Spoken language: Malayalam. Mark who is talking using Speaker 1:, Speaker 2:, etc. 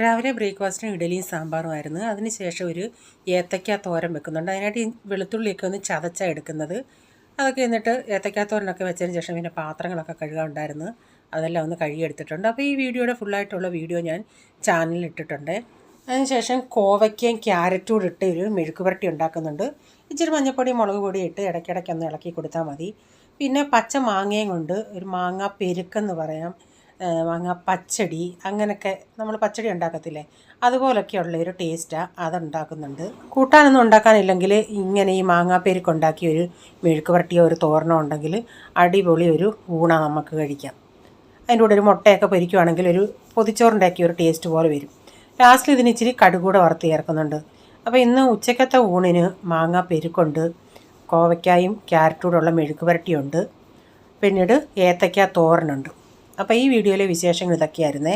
Speaker 1: രാവിലെ ബ്രേക്ക്ഫാസ്റ്റിന് ഇഡലിയും സാമ്പാറുമായിരുന്നു. അതിന് ശേഷം ഒരു ഏത്തയ്ക്ക തോരൻ വെക്കുന്നുണ്ട്. അതിനായിട്ട് ഈ വെളുത്തുള്ളിയൊക്കെ ഒന്ന് ചതച്ചാണ് എടുക്കുന്നത്. അതൊക്കെ എന്നിട്ട് ഏത്തയ്ക്ക തോരനൊക്കെ വെച്ചതിന് ശേഷം പിന്നെ പാത്രങ്ങളൊക്കെ കഴുകാനുണ്ടായിരുന്നു. അതെല്ലാം ഒന്ന് കഴുകിയെടുത്തിട്ടുണ്ട്. അപ്പോൾ ഈ വീഡിയോയുടെ ഫുള്ളായിട്ടുള്ള വീഡിയോ ഞാൻ ചാനലിൽ ഇട്ടിട്ടുണ്ട്. അതിനുശേഷം കോവയ്ക്കയും ക്യാരറ്റും കൂടെ ഇട്ട് ഒരു മെഴുക്ക് പുരട്ടി ഉണ്ടാക്കുന്നുണ്ട്. ഇച്ചിരി മഞ്ഞൾപ്പൊടി മുളക് പൊടി ഇട്ട് ഇടയ്ക്കിടയ്ക്ക് ഒന്ന് ഇളക്കി കൊടുത്താൽ മതി. പിന്നെ പച്ച മാങ്ങയും കൊണ്ട് ഒരു മാങ്ങ പെരുക്കെന്ന് പറയാം, മാങ്ങ പച്ചടി, അങ്ങനെയൊക്കെ നമ്മൾ പച്ചടി ഉണ്ടാക്കത്തില്ലേ, അതുപോലൊക്കെയുള്ള ഒരു ടേസ്റ്റാണ് അതുണ്ടാക്കുന്നുണ്ട്. കൂട്ടാനൊന്നും ഉണ്ടാക്കാനില്ലെങ്കിൽ ഇങ്ങനെ ഈ മാങ്ങാപ്പെരുക്ക് ഉണ്ടാക്കിയ ഒരു മെഴുക്ക് പുരട്ടിയോ ഒരു തോരനോ ഉണ്ടെങ്കിൽ അടിപൊളി ഒരു ഊണാണ് നമുക്ക് കഴിക്കാം. അതിൻ്റെ കൂടെ ഒരു മുട്ടയൊക്കെ പൊരിക്കുവാണെങ്കിൽ ഒരു പൊതിച്ചോറിൻ്റെയൊക്കെ ഒരു ടേസ്റ്റ് പോലെ വരും. ലാസ്റ്റിൽ ഇതിന് ഇച്ചിരി കടുകൂടെ വറുത്ത് ചേർക്കുന്നുണ്ട്. അപ്പോൾ ഇന്ന് ഉച്ചക്കത്തെ ഊണിന് മാങ്ങ പെരുക്കുണ്ട്, കോവയ്ക്കായും ക്യാരറ്റൂടെ ഉള്ള മെഴുക്ക് പുരട്ടിയുണ്ട്, പിന്നീട് ഏത്തയ്ക്ക തോരനുണ്ട്. അപ്പോൾ ഈ വീഡിയോയിലെ വിശേഷങ്ങൾ ഇതൊക്കെയായിരുന്നേ.